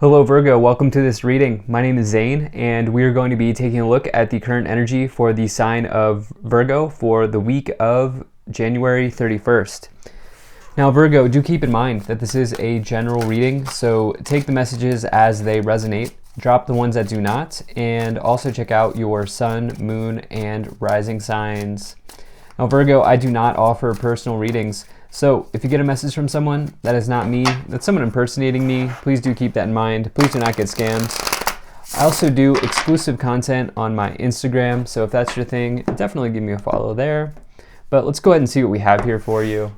Hello Virgo, welcome to this reading. My name is Zane and we are going to be taking a look at the current energy for the sign of Virgo for the week of January 31st. Now Virgo, do keep in mind that this is a general reading, so take the messages as they resonate, drop the ones that do not, and also check out your sun, moon, and rising signs. Now Virgo, I do not offer personal readings. So if you get a message from someone that is not me, that's someone impersonating me, please do keep that in mind. Please do not get scammed. I also do exclusive content on my Instagram, so if that's your thing, definitely give me a follow there. But let's go ahead and see what we have here for you.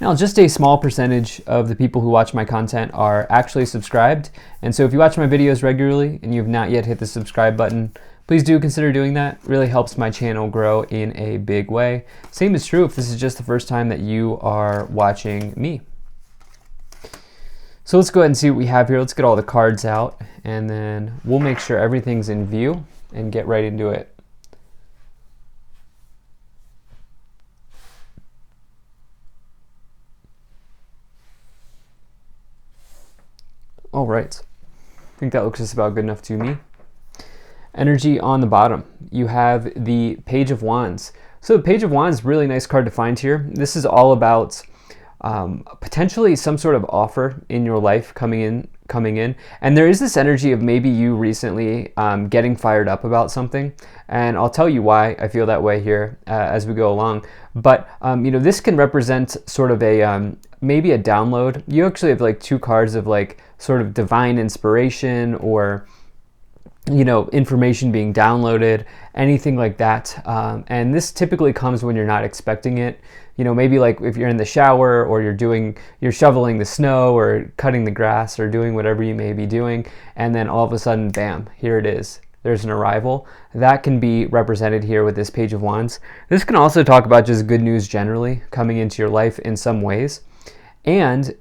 Now, just a small percentage of the people who watch my content are actually subscribed. And so if you watch my videos regularly and you have not yet hit the subscribe button, please do consider doing that. It really helps my channel grow in a big way. Same is true if this is just the first time that you are watching me. So let's go ahead and see what we have here. Let's get all the cards out and then we'll make sure everything's in view and get right into it. All right, I think that looks just about good enough to me. Energy on the bottom, you have the Page of Wands. So the Page of Wands is a really nice card to find here. This is all about potentially some sort of offer in your life coming in. And there is this energy of maybe you recently getting fired up about something. And I'll tell you why I feel that way here as we go along. But this can represent sort of a maybe a download. You actually have like two cards of like sort of divine inspiration or information being downloaded, anything like that. And this typically comes when you're not expecting it. Maybe like if you're in the shower or you're shoveling the snow or cutting the grass or doing whatever you may be doing. And then all of a sudden, bam, here it is. There's an arrival. That can be represented here with this Page of Wands. This can also talk about just good news generally coming into your life in some ways. And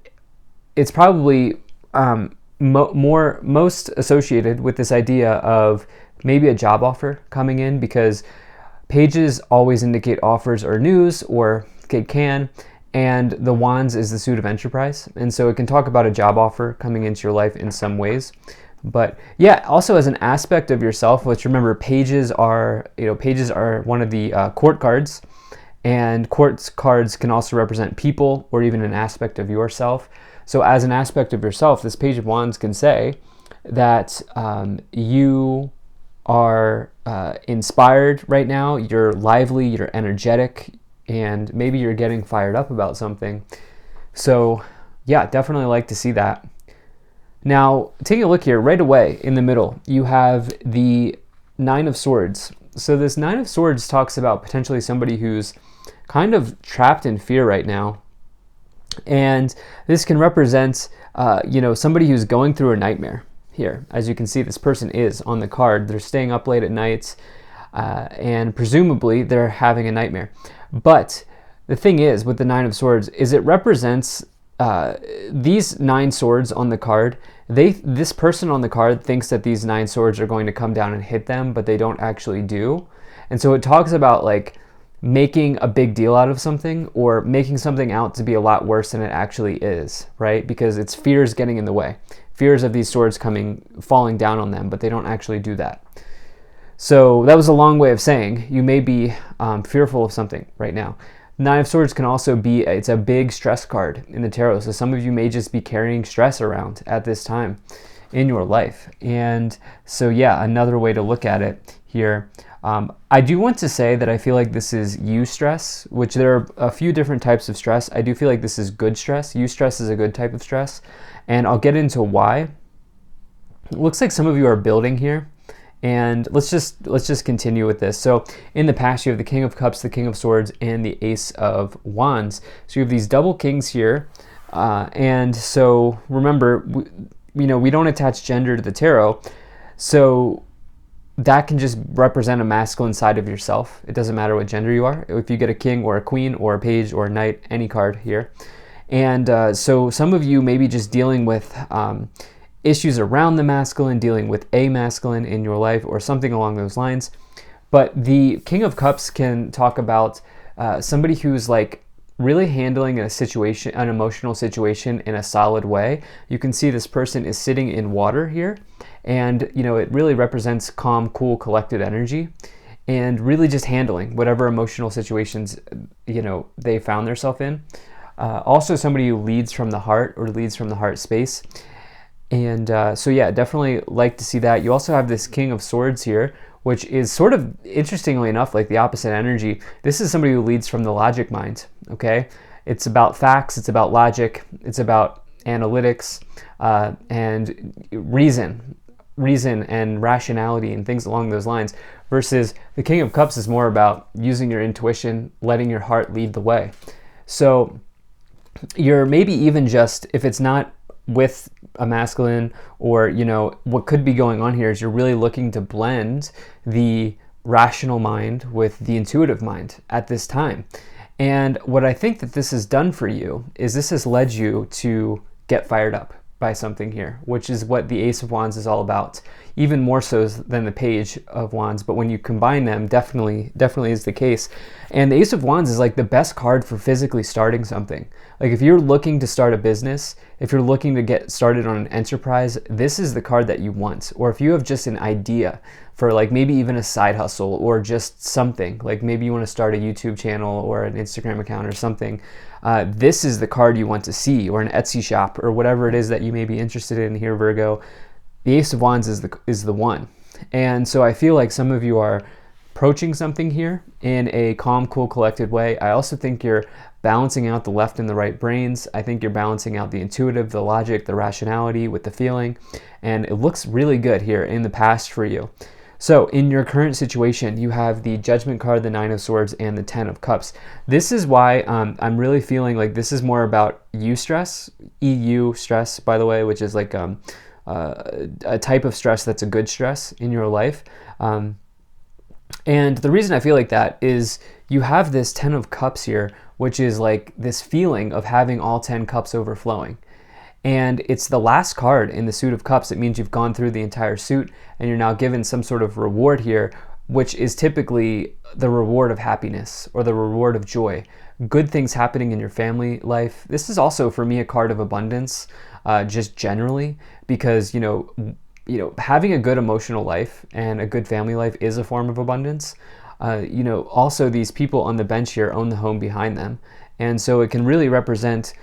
it's probably most associated with this idea of maybe a job offer coming in, because pages always indicate offers or news, or it can, and the wands is the suit of enterprise, and so it can talk about a job offer coming into your life in some ways. But yeah, also as an aspect of yourself, which remember pages are one of the court cards, and court cards can also represent people or even an aspect of yourself. So as an aspect of yourself, this Page of Wands can say that you are inspired right now, you're lively, you're energetic, and maybe you're getting fired up about something. So yeah, definitely like to see that. Now, taking a look here, right away in the middle, you have the Nine of Swords. So this Nine of Swords talks about potentially somebody who's kind of trapped in fear right now. And this can represent, somebody who's going through a nightmare here. As you can see, this person is on the card. They're staying up late at night, and presumably they're having a nightmare. But the thing is, with the Nine of Swords, is it represents these 9 swords on the card. This person on the card thinks that these 9 swords are going to come down and hit them, but they don't actually do. And so it talks about like making a big deal out of something or making something out to be a lot worse than it actually is, right? Because it's fears getting in the way. Fears of these swords falling down on them, but they don't actually do that. So that was a long way of saying you may be fearful of something right now. Nine of Swords can also be, it's a big stress card in the tarot. So some of you may just be carrying stress around at this time in your life. And so yeah, another way to look at it here. I do want to say that I feel like this is eustress, which there are a few different types of stress. I do feel like this is good stress. Eustress is a good type of stress, and I'll get into why. It looks like some of you are building here, and let's just continue with this. So in the past, you have the King of Cups, the King of Swords, and the Ace of Wands. So you have these double kings here, and so remember, we don't attach gender to the tarot, so that can just represent a masculine side of yourself. It doesn't matter what gender you are. If you get a king or a queen or a page or a knight, any card here. And so some of you may be just dealing with issues around the masculine, dealing with a masculine in your life or something along those lines. But the King of Cups can talk about somebody who's like really handling a situation, an emotional situation, in a solid way. You can see this person is sitting in water here, and it really represents calm, cool, collected energy, and really just handling whatever emotional situations they found themselves in. Also somebody who leads from the heart, or leads from the heart space. And so yeah, definitely like to see that. You also have this King of Swords here, which is sort of, interestingly enough, like the opposite energy. This is somebody who leads from the logic mind, okay? It's about facts, it's about logic, it's about analytics, and reason and rationality and things along those lines, versus the King of Cups is more about using your intuition, letting your heart lead the way. So you're maybe even just, if it's not with a masculine, or what could be going on here is you're really looking to blend the rational mind with the intuitive mind at this time. And what I think that this has done for you is this has led you to get fired up by something here, which is what the Ace of Wands is all about, even more so than the Page of Wands. But when you combine them, definitely is the case. And the Ace of Wands is like the best card for physically starting something. Like if you're looking to start a business, if you're looking to get started on an enterprise, this is the card that you want. Or if you have just an idea for like maybe even a side hustle, or just something, like maybe you want to start a YouTube channel or an Instagram account or something, this is the card you want to see, or an Etsy shop, or whatever it is that you may be interested in here, Virgo. The Ace of Wands is the one. And so I feel like some of you are approaching something here in a calm, cool, collected way. I also think you're balancing out the left and the right brains. I think you're balancing out the intuitive, the logic, the rationality with the feeling. And it looks really good here in the past for you. So in your current situation, you have the Judgment card, the Nine of Swords, and the Ten of Cups. This is why I'm really feeling like this is more about eustress, EU stress, by the way, which is like a type of stress that's a good stress in your life. And the reason I feel like that is you have this Ten of Cups here, which is like this feeling of having all 10 cups overflowing. And it's the last card in the suit of cups. It means you've gone through the entire suit and you're now given some sort of reward here, which is typically the reward of happiness or the reward of joy. Good things happening in your family life. This is also for me a card of abundance, just generally, because having a good emotional life and a good family life is a form of abundance. Also these people on the bench here own the home behind them. And so it can really represent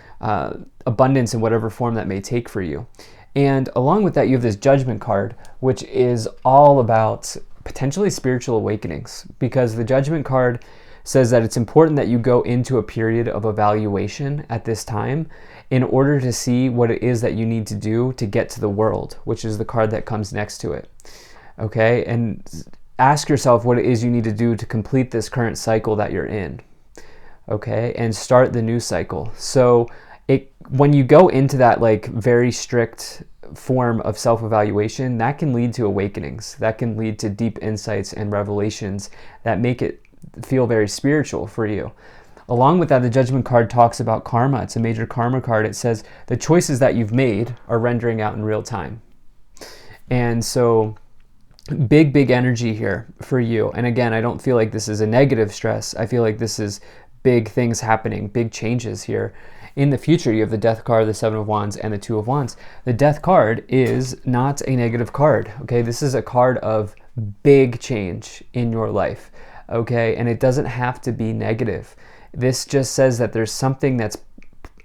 abundance in whatever form that may take for you. And along with that, you have this Judgment card, which is all about potentially spiritual awakenings, because the Judgment card says that it's important that you go into a period of evaluation at this time in order to see what it is that you need to do to get to the world, which is the card that comes next to it. Okay, and ask yourself what it is you need to do to complete this current cycle that you're in. Okay, and start the new cycle. So when you go into that like very strict form of self-evaluation, that can lead to awakenings, that can lead to deep insights and revelations that make it feel very spiritual for you. Along with that, the Judgment card talks about karma. It's a major karma card. It says the choices that you've made are rendering out in real time. And so big energy here for you. And again, I don't feel like this is a negative stress. I feel like this is big things happening, big changes here. In the future, you have the Death card, the Seven of Wands, and the Two of Wands. The Death card is not a negative card, okay? This is a card of big change in your life, okay? And it doesn't have to be negative. This just says that there's something that's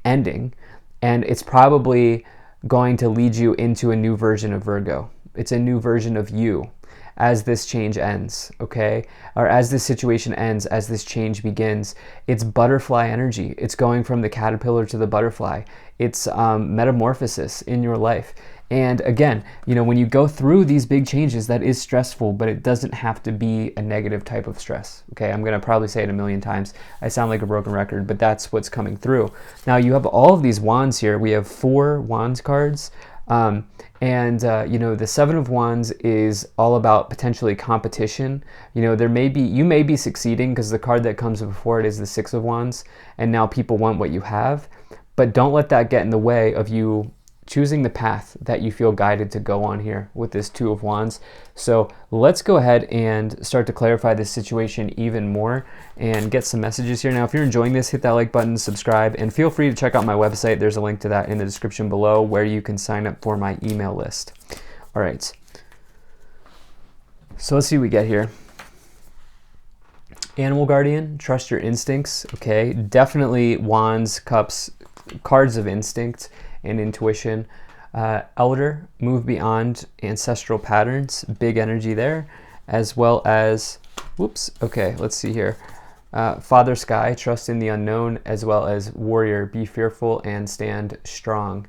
ending, and it's probably going to lead you into a new version of Virgo. It's a new version of you as this change ends, okay? Or as this situation ends, as this change begins. It's butterfly energy. It's going from the caterpillar to the butterfly. It's metamorphosis in your life. And again, when you go through these big changes, that is stressful, but it doesn't have to be a negative type of stress, okay? I'm gonna probably say it a million times. I sound like a broken record, but that's what's coming through. Now you have all of these wands here. We have 4 wands cards. The Seven of Wands is all about potentially competition. You may be succeeding because the card that comes before it is the Six of Wands, and now people want what you have. But don't let that get in the way of you choosing the path that you feel guided to go on here with this Two of Wands. So let's go ahead and start to clarify this situation even more and get some messages here. Now, if you're enjoying this, hit that like button, subscribe, and feel free to check out my website. There's a link to that in the description below where you can sign up for my email list. All right. So let's see what we get here. Animal Guardian, trust your instincts. Okay, definitely Wands, Cups, cards of instinct and intuition. Elder, move beyond ancestral patterns, big energy there, as well as, whoops, okay, let's see here. Father Sky, trust in the unknown, as well as Warrior, be fearful and stand strong.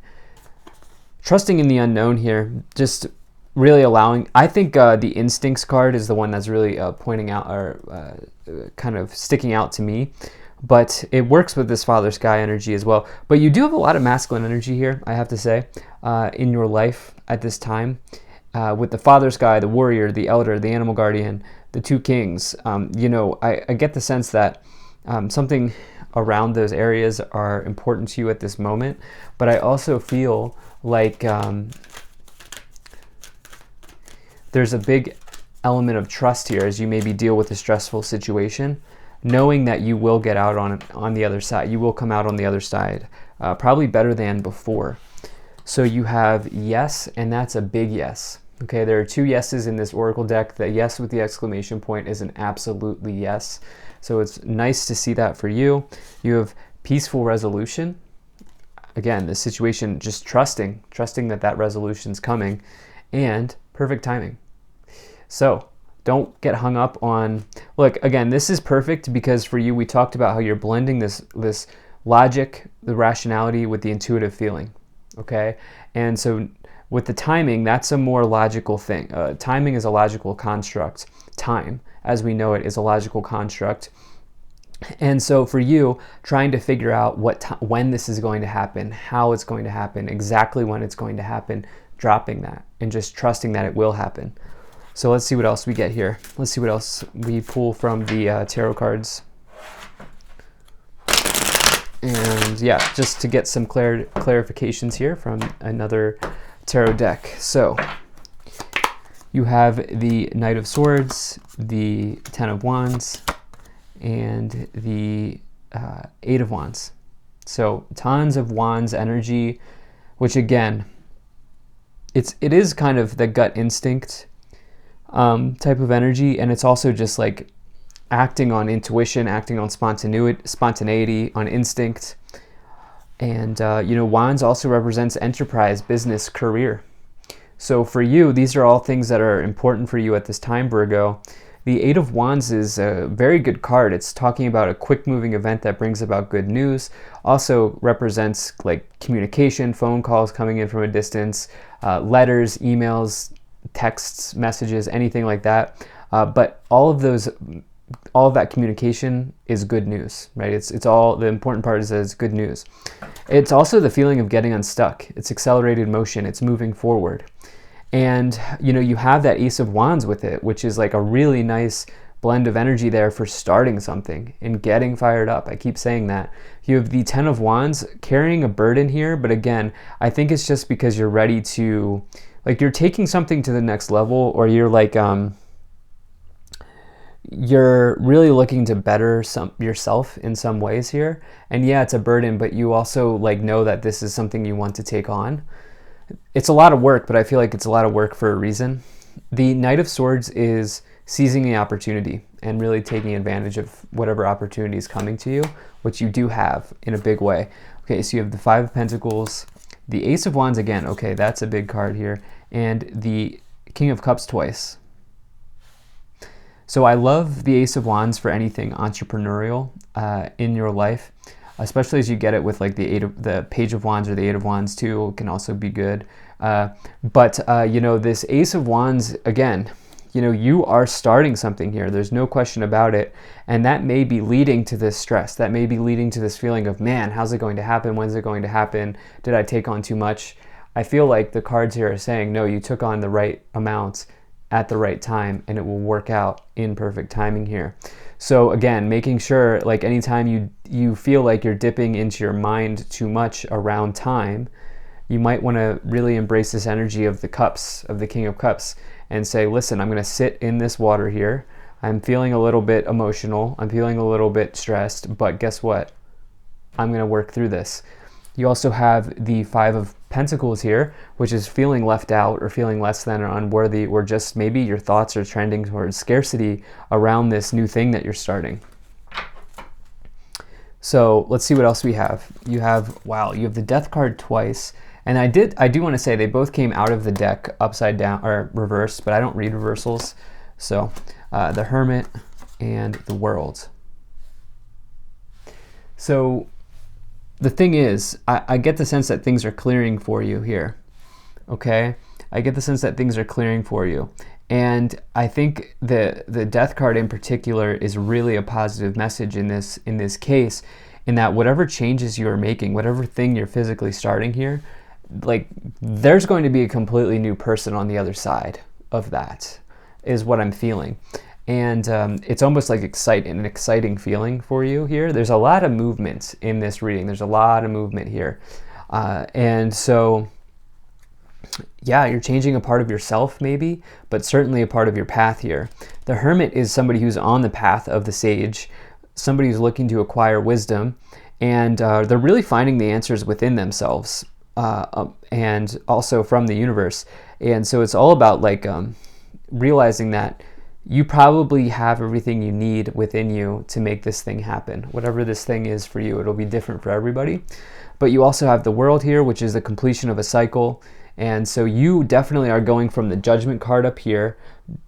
Trusting in the unknown here, just really allowing, I think the instincts card is the one that's really pointing out or kind of sticking out to me. But it works with this Father Sky energy as well. But you do have a lot of masculine energy here, I have to say, in your life at this time. With the Father Sky, the Warrior, the Elder, the Animal Guardian, the Two Kings. You know, I get the sense that something around those areas are important to you at this moment. But I also feel like there's a big element of trust here as you maybe deal with a stressful situation, knowing that you will get out on the other side. You will come out on the other side, probably better than before. So you have yes, and that's a big yes. Okay, there are two yeses in this oracle deck. The yes with the exclamation point is an absolutely yes. So it's nice to see that for you. You have peaceful resolution. Again, the situation, just trusting that that resolution's coming, and perfect timing. So don't get hung up on, look, again, this is perfect because for you, we talked about how you're blending this logic, the rationality with the intuitive feeling, okay? And so with the timing, that's a more logical thing. Timing is a logical construct. Time, as we know it, is a logical construct. And so for you, trying to figure out when this is going to happen, how it's going to happen, exactly when it's going to happen, dropping that and just trusting that it will happen. So let's see what else we get here. Let's see what else we pull from the tarot cards. And yeah, just to get some clarifications here from another tarot deck. So you have the Knight of Swords, the Ten of Wands, and the Eight of Wands. So tons of Wands energy, which again, it is kind of the gut instinct type of energy, and it's also just like acting on intuition, acting on spontaneity, on instinct. And you know, Wands also represents enterprise, business, career. So for you, these are all things that are important for you at this time, Virgo. The Eight of Wands is a very good card. It's talking about a quick moving event that brings about good news. Also represents like communication, phone calls coming in from a distance, letters, emails, texts, messages, anything like that. But all of that communication is good news, right? It's all, the important part is that it's good news. It's also the feeling of getting unstuck. It's accelerated motion. It's moving forward. And, you know, you have that Ace of Wands with it, which is like a really nice blend of energy there for starting something and getting fired up. I keep saying that. You have the Ten of Wands carrying a burden here, but again, I think it's just because you're ready to, like, you're taking something to the next level, or you're like, you're really looking to better yourself in some ways here. And yeah, it's a burden, but you also like know that this is something you want to take on. It's a lot of work, but I feel like it's a lot of work for a reason. The Knight of Swords is seizing the opportunity and really taking advantage of whatever opportunity is coming to you, which you do have in a big way. Okay, so you have the Five of Pentacles, the Ace of Wands again. Okay, that's a big card here. And the King of Cups twice. So I love the Ace of Wands for anything entrepreneurial in your life, especially as you get it with like the Page of Wands or the Eight of Wands too, can also be good. But you know, this Ace of Wands, again, you know, you are starting something here. There's no question about it. And that may be leading to this stress. That may be leading to this feeling of, man, how's it going to happen? When's it going to happen? Did I take on too much? I feel like the cards here are saying, no, you took on the right amounts at the right time, and it will work out in perfect timing here. So again, making sure, like, anytime you feel like you're dipping into your mind too much around time, you might want to really embrace this energy of the cups, of the King of Cups, and say, listen, I'm going to sit in this water here. I'm feeling a little bit emotional. I'm feeling a little bit stressed, but guess what? I'm going to work through this. You also have the Five of Pentacles here, which is feeling left out or feeling less than or unworthy, or just maybe your thoughts are trending towards scarcity around this new thing that you're starting. So let's see what else we have. You have, wow, you have the Death card twice. And I do want to say they both came out of the deck upside down or reversed, but I don't read reversals. So the Hermit and the World. So the thing is, I get the sense that things are clearing for you here, okay? I get the sense that things are clearing for you. And I think the Death card in particular is really a positive message in this case, in that whatever changes you are making, whatever thing you're physically starting here, like there's going to be a completely new person on the other side of that, is what I'm feeling. And it's almost like an exciting feeling for you here. There's a lot of movement in this reading. There's a lot of movement here. And so, yeah, you're changing a part of yourself maybe, but certainly a part of your path here. The Hermit is somebody who's on the path of the Sage, somebody who's looking to acquire wisdom, and they're really finding the answers within themselves and also from the universe. And so it's all about like realizing that you probably have everything you need within you to make this thing happen. Whatever this thing is for you, it'll be different for everybody. But you also have the World here, which is the completion of a cycle. And so you definitely are going from the Judgment card up here.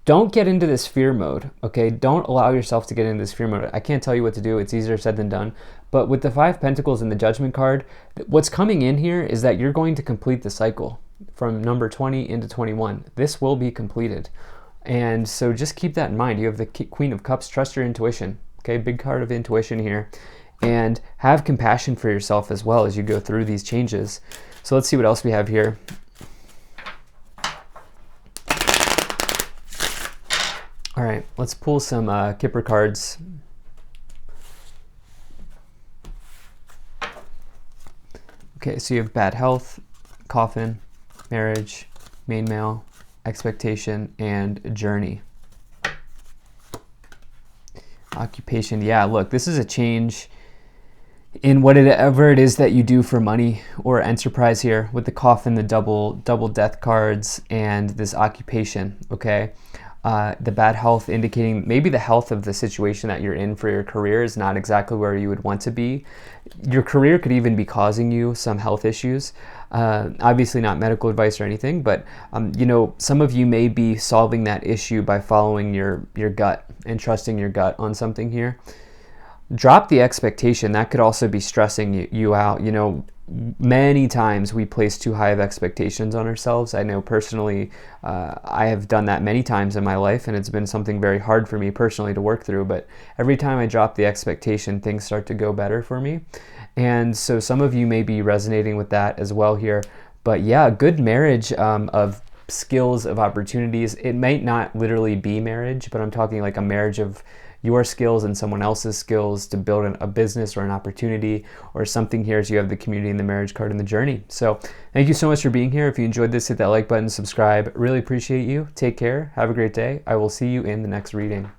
Don't get into this fear mode, okay? Don't allow yourself to get into this fear mode. I can't tell you what to do. It's easier said than done. But with the Five Pentacles and the Judgment card, what's coming in here is that you're going to complete the cycle from number 20 into 21. This will be completed. And so just keep that in mind. You have the Queen of Cups. Trust your intuition, okay? Big card of intuition here. And have compassion for yourself as well as you go through these changes. So let's see what else we have here. All right, let's pull some Kipper cards. Okay, so you have bad health, coffin, marriage, main male, expectation, and journey. Occupation, yeah, look, this is a change in whatever it is that you do for money or enterprise here with the coffin, the double death cards, and this occupation, okay? The bad health indicating maybe the health of the situation that you're in for your career is not exactly where you would want to be. Your career could even be causing you some health issues. Obviously not medical advice or anything, but you know, some of you may be solving that issue by following your gut and trusting your gut on something here. Drop the expectation. That could also be stressing you out. You know, many times we place too high of expectations on ourselves. I know personally, I have done that many times in my life, and it's been something very hard for me personally to work through. But every time I drop the expectation, things start to go better for me. And so some of you may be resonating with that as well here. But yeah, a good marriage of skills, of opportunities. It might not literally be marriage, but I'm talking like a marriage of your skills and someone else's skills to build a business or an opportunity or something here, as you have the community and the marriage card and the journey. So thank you so much for being here. If you enjoyed this, hit that like button, subscribe. Really appreciate you. Take care. Have a great day. I will see you in the next reading.